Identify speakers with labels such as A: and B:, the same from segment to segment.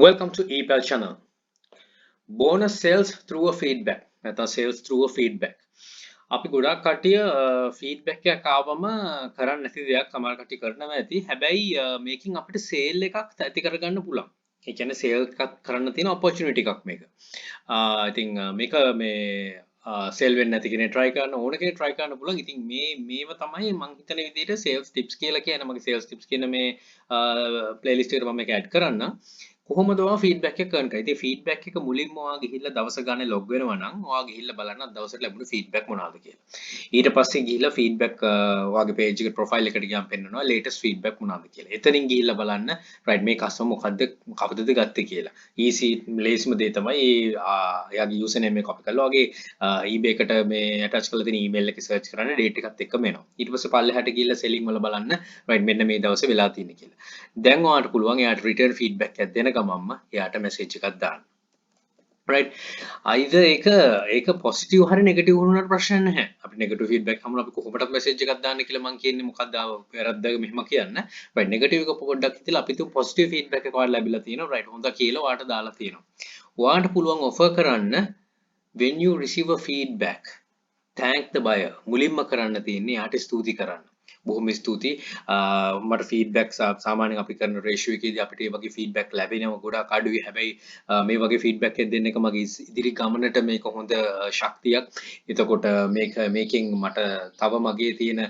A: Welcome to ePal channel. Bonus sales through a feedback. නැත්නම් sales through a feedback. අපි ගොඩක් කට්ටිය feedback එකක් ආවම කරන්න නැති දෙයක් සමහර කට්ටිය කරනවා ඇති. හැබැයි මේකෙන් අපිට sale එකක් ඇති කරගන්න පුළුවන්. ඒ කියන්නේ sale එකක් කරන්න තියෙන opportunity එකක් මේක. ඉතින් මේක මේ sale වෙන්නේ නැති කෙනෙක් try කරන්න ඕන කෙනෙක් try කරන්න පුළුවන්. ඉතින් මේව තමයි මම හිතන විදිහට sales tips කියලා කියන මගේ sales tips කියන මේ playlist එකට මම මේක add කරන්න. කොහොමද ඔයා ෆීඩ්බැක් එක කරන්න. ඉතින් ෆීඩ්බැක් එක මුලින්ම ඔයා ගිහිල්ලා දවස ගානේ ලොග් වෙනවා නම් ඔයා ගිහිල්ලා බලන්න දවසට ලැබුණු ෆීඩ්බැක් මොනවාද කියලා. ඊට පස්සේ ගිහිල්ලා ෆීඩ්බැක් ඔයාගේ පේජ් එකේ ප්‍රොෆයිල් එකට ගියාම පෙන්නනවා ලේටස්ට් ෆීඩ්බැක් මොනවාද කියලා. එතනින් ගිහිල්ලා බලන්න රයිට් මේ කස්ටමර් මොකද්ද කවදද ගත්තේ කියලා. ඊසි ලේසිම දේ තමයි එයාගේ යූසර් නේම් එක කොපි කරලා ඔයාගේ eBay එකට මේ ඇටච් කරලා තියෙන ඊමේල් එකේ සර්ච් කරන්න ඩේට් එකත් එක්කම එනවා. ඊට පස්සේ පල්ලෙහාට ගිහිල්ලා සෙලින් වල බලන්න රයිට් මෙන්න මේ දවසේ වෙලා තියෙන්නේ කියලා. දැන් ඔයාලට පුළුවන් එයාට රිටර්න් ෆීඩ්බැක් එකක් දෙන ගමන්ම එයාට මැසේජ් එකක් දාන්න. right either ඒක positive හරි negative වුණාට ප්‍රශ්න නැහැ. අපි negative feedback හමුන අපි කොහොමද message එකක් දාන්න කියලා මම කියන්නේ මොකක්ද වැරද්ද මෙහෙම කියන්න. right negative එක පොඩ්ඩක් හිතලා අපි තු positive feedback එකක් ඔයාලට ලැබිලා තියෙනවා. right හොඳ කියලා ඔයාලට දාලා තියෙනවා. ඔයාලට පුළුවන් offer කරන්න when you receive a feedback thank the buyer. මුලින්ම කරන්න තියෙන්නේ යාට ස්තුති කරන්න. බොහොම ස්තුතියි මට ෆීඩ්බැක් සාමාන්‍යයෙන් අපි කරන රේෂියෝ එකේදී අපිට මේ වගේ ෆීඩ්බැක් ලැබෙනවා ගොඩාක් අඩුයි. හැබැයි මේ වගේ ෆීඩ්බැක් එක දෙන්න එක මගේ ඉදිරි ගමනට මේක හොඳ ශක්තියක්. එතකොට මේකෙන් මට තව මගේ තියෙන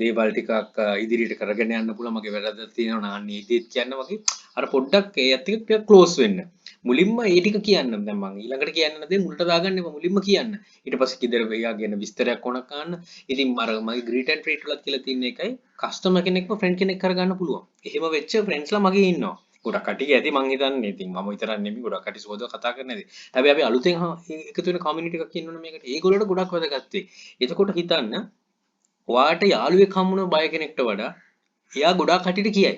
A: දේවල් ටිකක් ඉදිරියට කරගෙන යන්න පුළුවන්. මගේ වැරද්දක් තියෙනවා නම් අන්න ඒකත් කියන්න වගේ අර පොඩ්ඩක් ඒත් එක්ක ක්ලෝස් වෙන්න. මුලින්ම ඒ ටික කියන්න. දැන් මම ඊළඟට කියන්න නැදේ මුලට දාගන්න එපා මුලින්ම කියන්න. ඊට පස්සේ කිදර වෙයා ගැන විස්තරයක් ඕනක් ගන්න. ඉතින් අර මගේ greet and treat වලත් කියලා තියෙන එකයි කස්ටමර් කෙනෙක්ව ෆ්‍රෙන්ඩ් කෙනෙක් කරගන්න පුළුවන්. එහෙම වෙච්ච ෆ්‍රෙන්ඩ්ස්ලා මගේ ඉන්නවා. ගොඩක් කට්ටිය ඇති මං හිතන්නේ. ඉතින් මම විතරක් නෙමෙයි ගොඩක් කට්ටිය සුවදව කතා කරන ඇති. හැබැයි අපි අලුතෙන් එකතු වෙන කමියුනිටි එකක් ඉන්නවනේ මේකට. ඒගොල්ලෝට ගොඩක් වැදගත් වෙයි. එතකොට හිතන්න ඔයාට යාළුවෙක් හම්බුන බය කෙනෙක්ට වඩා එයා ගොඩක් කට්ටියට කියයි.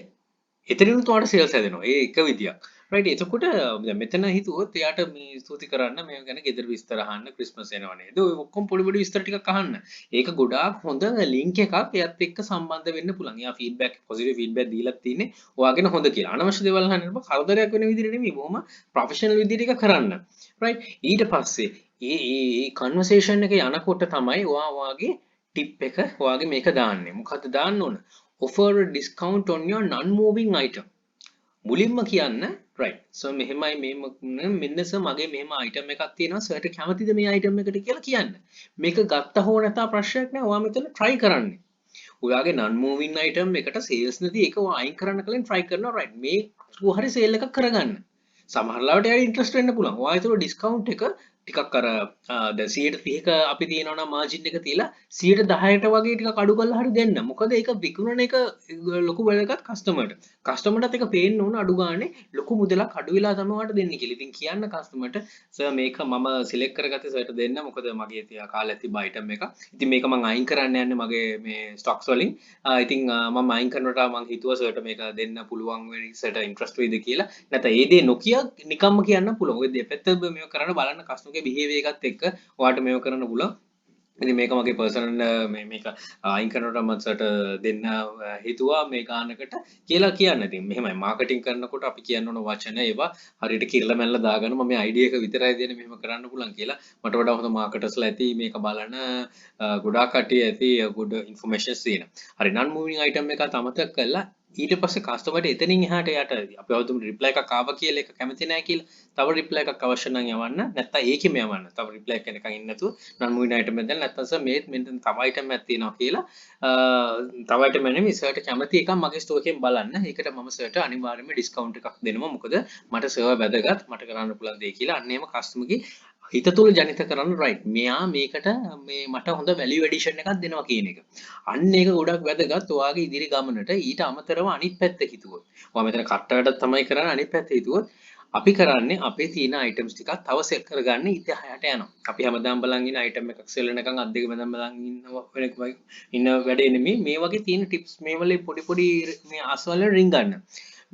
A: එතනිනුත් ඔයාට සේල්ස් හැදෙනවා. ඒ එක විදියක්. right එතකොට දැන් මෙතන හිතුවොත් එයාට මේ ස්තුති කරන්න මේ ගැන ගෙදර විස්තර අහන්න ක්‍රිස්මස් එනවා නේද? ඔය ඔක්කොම පොඩි පොඩි විස්තර ටිකක් අහන්න. ඒක ගොඩාක් හොඳ ලින්ක් එකක් එයත් එක්ක සම්බන්ධ වෙන්න පුළුවන්. එයා ෆීඩ්බැක් පොසිටිව් ෆීඩ්බැක් දීලා තින්නේ ඔයාගෙන හොඳ කියලා. අනවශ්‍ය දේවල් අහන්න එපා. කරදරයක් වෙන විදිහට නෙමෙයි. බොහොම ප්‍රොෆෙෂනල් විදිහට ඒක කරන්න. right ඊට පස්සේ ඒ කන්වර්සේෂන් එක යනකොට තමයි ඔයාගේ ටිප් එක ඔයාගේ මේක දාන්නේ. මොකද්ද දාන්න ඕන? offer a discount on your non-moving item. මුලින්ම කියන්න right so මෙහෙමයි මෙන්න සර් මගේ මෙහෙම item එකක් තියෙනවා සර්ට කැමතිද මේ item එකට කියලා කියන්න. මේක ගත්ත හෝ නැතා ප්‍රශ්නයක් නෑ. ඔයා මෙතන try කරන්න. ඔයාගේ non moving item එකට sales නැති ඒක ඔයා අයින් කරන්න කලින් try කරනවා right මේ හරි sale එකක් කරගන්න. සමහර ලාවට එයාට interest වෙන්න පුළුවන්. ඔයා ඒතර discount එක ටිකක් අර දැන් 130ක අපි තියෙනවා නම් මාජින් එක තියලා 110ට වගේ ටිකක් අඩු කරලා හරි දෙන්න. මොකද ඒක විකුණන එක ලොකු වැදගත් කස්ටමර්ට. කස්ටමර්ටත් ඒක පේන්න ඕන අඩු ගානේ ලොකු මුදලක් අඩු වෙලා තමයි ඔයාලට දෙන්නේ කියලා. ඉතින් කියන්න කස්ටමර්ට සර් මේක මම සිලෙක්ට් කරගත්තේ සර්ට දෙන්න. මොකද මගේ තියා කාලේ තිබ්බ item එක. ඉතින් මේක මම අයින් කරන්න යන්නේ මගේ මේ stocks වලින්. ඉතින් මම අයින් කරනකොට මම හිතුවා සර්ට මේක දෙන්න පුළුවන් වෙයි සර්ට ඉන්ට්‍රස්ට් වෙයිද කියලා. නැත්නම් ඒ දේ නොකිය නිකම්ම කියන්න පුළුවන්. ඔය දෙපැත්ත මේක කරන්න බලන්න කස්ටමර්ගේ behavior එකත් එක්ක ඔයාලට මේව කරන්න පුළුවන්. ඉතින් මේක මගේ පර්සනල් මේක අයින් කරනකොට මම සර්ට දෙන්න හිතුවා මේ ගානකට කියලා කියන්න. ඉතින් මෙහෙමයි මාකටිං කරනකොට අපි කියන්න ඕන වචන ඒවා හරියට කිරලා මැල්ල දාගන්න මම මේ අයිඩියා එක විතරයි දෙන්නේ මෙහෙම කරන්න පුළුවන් කියලා. මට වඩා හොඳ මාකටර්ස්ලා ඇති මේක බලන ගොඩාක් කට්ටිය ඇති good informations තියෙන. හරි non moving item එක අමතක කළා ඊට පස්සේ කස්ටමර්ට එතනින් එහාට යට අපි අවුතුම් රිප්ලයි එකක් ආවා කියලා එක කැමති නැහැ කියලා තව රිප්ලයි එකක් අවශ්‍ය නම් යවන්න නැත්නම් ඒකෙම යවන්න තව රිප්ලයි එකක් එනකන් ඉන්න නැතුව non moving item එක දැන් නැත්නම් සර් මේ මෙන්න තව item එකක් තියෙනවා කියලා තව item එක නෙමෙයි සර්ට කැමති එකක් මගේ ස්ටෝර් එකෙන් බලන්න ඒකට මම සර්ට අනිවාර්යයෙන්ම ඩිස්කවුන්ට් එකක් දෙනවා මොකද මට සර්වර් වැදගත් මට කරන්න පුළුවන් දෙයක් කියලා අන්න එහෙම කස්ටමර්ගේ හිත තුළ ජනිත කරන්න right මෙයා මේකට මේ මට හොඳ value addition එකක් දෙනවා කියන එක. අන්න ඒක ගොඩක් වැදගත් ඔයාගේ ඉදිරි ගමනට ඊට අමතරව අනිත් පැත්ත හිතුවොත්. ඔයා මෙතන කට්ටකට තමයි කරන්නේ අනිත් පැත්ත හිතුවොත් අපි කරන්නේ අපේ තියෙන items ටිකක් තව සෙල් කරගන්න ඉතිහායට යනවා. අපි හැමදාම බලන් ඉන්න item එකක් සෙල් වෙනකන් අත් දෙක බඳන් බලන් ඉන්න වැඩේ නෙමෙයි මේ වගේ තියෙන tips මේ වලේ පොඩි මේ ආස්වල රින් ගන්න.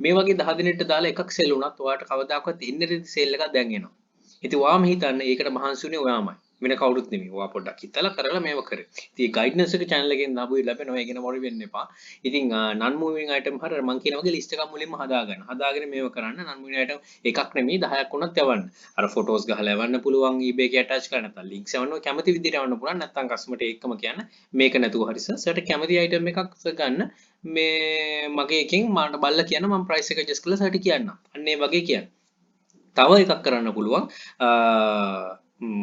A: මේ වගේ 10 දිනකට දාලා එකක් සෙල් වුණත් ඔයාට කවදාකවත් ඉන්නේ සෙල් එකක් දැන් එනවා. ඉතින් ඔයාම හිතන්න ඒකට මහන්සි උනේ ඔයාමයි. වෙන කවුරුත් නෙමෙයි. ඔයා පොඩ්ඩක් හිතලා කරලා මේව කරේ. ඉතින් ගයිඩ්නස් එක channel එකෙන් ලාභය ලැබෙනවා. ඒ ගැන worry වෙන්න එපා. ඉතින් non moving item හරිය මම කියන වගේ list එකක් මුලින්ම හදාගන්න. හදාගෙන මේව කරන්න. non moving item එකක් නෙමෙයි 10ක් වුණත් යවන්න. අර photos ගහලා යවන්න පුළුවන්. eBay එකේ attach කරන්න නැත්නම් links යවන්න කැමති විදිහට යවන්න පුළුවන්. නැත්නම් customer ට ඒකම කියන්න මේක නැතුව හරි සර්ට කැමති item එකක් ගන්න. මේ මගේ එකෙන් මට බලලා කියන්න මම price එක adjust කරලා සර්ට කියන්න. අන්න ඒ වගේ කියන්න. තව එකක් කරන්න පුළුවන්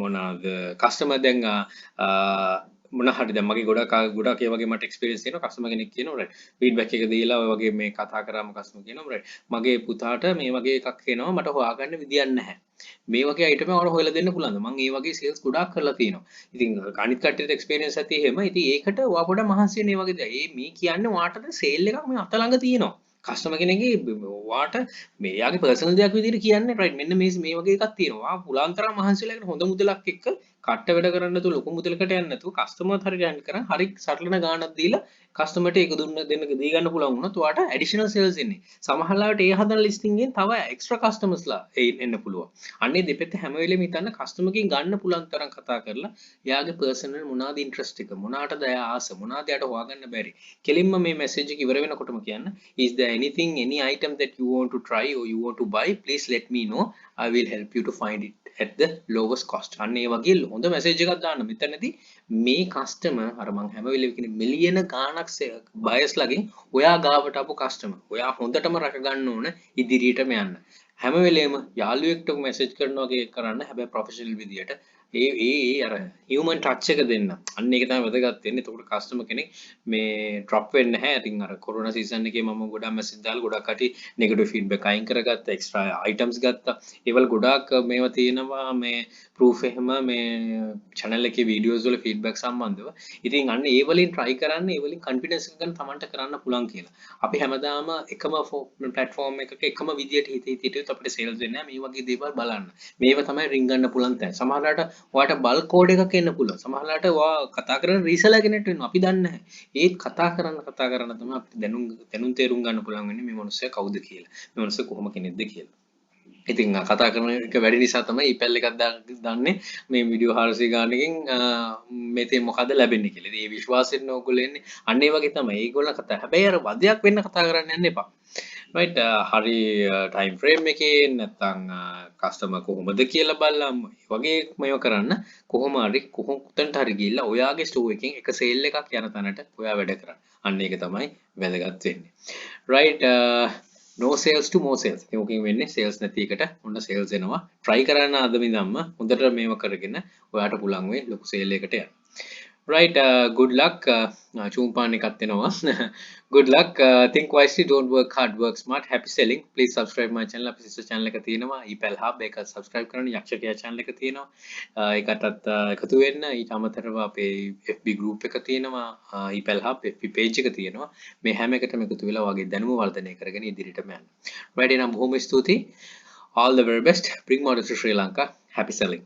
A: මොනවාද කස්ටමර් දැන් මොන හරි දැන් මගේ ගොඩක් ඒ වගේ මට එක්ස්පීරියන්ස් තියෙනවා කස්ටමර් කෙනෙක් කියනවා රයිට් ෆීඩ්බැක් එක දීලා ඔය වගේ මේ කතා කරාම කස්ටමර් කියනවා රයිට් මගේ පුතාට මේ වගේ එකක් එනවා මට හොයාගන්න විදියක් නැහැ මේ වගේ අයිටම් එක ඔයාලා හොයලා දෙන්න පුළුවන්ද මම මේ වගේ සේල්ස් ගොඩාක් කරලා තියෙනවා ඉතින් අනිත් කට්ටියට එක්ස්පීරියන්ස් ඇති එහෙම ඉතින් ඒකට ඔයා පොඩ්ඩක් මහන්සි වෙන්න මේ වගේ දේ මේ කියන්නේ ඔයාට සේල් එකක් මේ අත ළඟ තියෙනවා කස්ටමර් කෙනෙක්ගේ ඔයාට මේ යාගේ පර්සනල් දෙයක් විදිහට කියන්නේ රයිට් මෙන්න මේ වගේ එකක් තියෙනවා පුළුවන් තරම් මහන්සි වෙලා හොඳ මුදලක් එක්ක කට්ට වැඩ කරන්න නැතුව ලොකු මුදලකට යන්න නැතුව කස්ටමර්ත් හරියට හෑන්ඩල් කරන් හරි සටලන ගාණක් දීලා කස්ටමර්ට ඒක දෙන්න දී ගන්න පුළුවන් වුණොත් ඔයාට ඇඩිෂනල් සේල්ස් එන්නේ සමහරවිට ඒ හදන ලිස්ටින් එකෙන් තව එක්ස්ට්‍රා කස්ටමර්ස්ලා එන්න පුළුවන් අන්නේ දෙපැත්ත හැම වෙලෙම හිතන්න කස්ටමර්ගෙන් ගන්න පුළුවන් තරම් කතා කරලා එයාගේ පර්සනල් මොනවාද ඉන්ට්‍රස්ට් එක මොනවාටද එයා ආස මොනවාද එයාට හොයාගන්න බැරි කෙලින්ම මේ මැසේජ් එක ඉවර වෙනකොටම කියන්න is there anything any item that you want to try or you want to buy please let me know I will help you to find it at the lowest cost අන්න ඒ වගේ හොඳ message එකක් දාන්න මෙතනදී මේ customer අර මං හැම වෙලෙම කියන්නේ මිලියන ගාණක් බයස් ලගෙන් ඔයා ගාවට ආපු කස්ටමර් ඔයා හොඳටම රැක ගන්න ඕන ඉදිරියටම යන්න හැම වෙලෙම යාළුවෙක්ට මැසේජ් කරනවා වගේ කරන්න හැබැයි ප්‍රොෆෙෂනල් විදියට ඒ අර හියුමන් ටච් එක දෙන්න අන්න ඒක තමයි වැදගත් වෙන්නේ එතකොට කස්ටමර් කෙනෙක් මේ ඩ්‍රොප් වෙන්නේ නැහැ ඉතින් අර කොරෝනා සීසන් එකේ මම ගොඩක් මැසේජ් දාලා ගොඩක් කටි නෙගටිව් ෆීඩ්බැක් අයින් කරගත්තා එක්ස්ට්‍රා අයිටම්ස් ගත්තා ඒවල ගොඩාක් මේවා තියෙනවා මේ ප්‍රූෆ් එහෙම මේ channel එකේ වීඩියෝස් වල ෆීඩ්බැක් සම්බන්ධව ඉතින් අන්න ඒ වලින් try කරන්න ඒ වලින් confidence එක ගන්න තමන්ට කරන්න පුළුවන් කියලා අපි හැමදාම එකම platform එකක එකම විදියට හිටියොත් අපිට sales වෙන්නේ නැහැ මේ වගේ දේවල් බලන්න මේව තමයි රින් ගන්න පුළුවන් තැන සමහරවිට ඔයාට බල්ක් කෝඩ් එකක් එන්න පුළුවන් සමහරවිට ඔයා කතා කරන රීසෙලර් කෙනෙක්ට වෙනවා අපි දන්නේ නැහැ ඒත් කතා කරන්න තමයි අපිට දැනුම් තේරුම් ගන්න පුළුවන් වෙන්නේ මේ මිනිස්සයා කවුද කියලා මේ මිනිස්සයා කොහොම කෙනෙක්ද කියලා ඉතින් කතා කරන එක වැඩි නිසා තමයි ඊපැල් එකක් දාන්නේ මේ වීඩියෝ 400 ගානකින් මේතේ මොකද ලැබෙන්නේ කියලා. ඉතින් ඒ විශ්වාසයෙන් ඕගොල්ලෝ එන්නේ අන්න ඒ වගේ තමයි. ඒගොල්ලෝ කතා. හැබැයි අර වදයක් වෙන්න කතා කරන්න යන්න එපා. right හරි ටයිම් ෆ්‍රේම් එකේ නැත්නම් කස්ටමර් කොහොමද කියලා බලලා වගේ මේව කරන්න කොහොම හරි කොහොමකට හරි ගිහිල්ලා ඔයාගේ ස්ටෝර් එකෙන් එක සේල් එකක් යන තැනට ඔයා වැඩ කරන්න. අන්න ඒක තමයි වැදගත් වෙන්නේ. right no sales to more sales. ඒකකින් වෙන්නේ sales නැති එකට ඔන්න sales එනවා. try කරන්න අද ඉඳන්ම හොඳට මේව කරගෙන ඔයාට පුළුවන් වෙයි ලොකු sale එකකට යන්න. right good luck චූම්පාන් එකක් එනවා good luck think wisely don't work hard work smart happy selling please subscribe my channel අපේ sister channel එක තියෙනවා epal hub ඒක subscribe කරන්න යක්ෂකයා channel එක තියෙනවා ඒකටත් එකතු වෙන්න ඊට අමතරව අපේ FB group එක තියෙනවා epal hub FB page එක තියෙනවා මේ හැම එකටම එකතු වෙලා වගේ දැනුම වර්ධනය කරගෙන ඉදිරියටම යන්න right එහෙනම් බොහොම ස්තුතියි all the very best bring more to Sri Lanka happy selling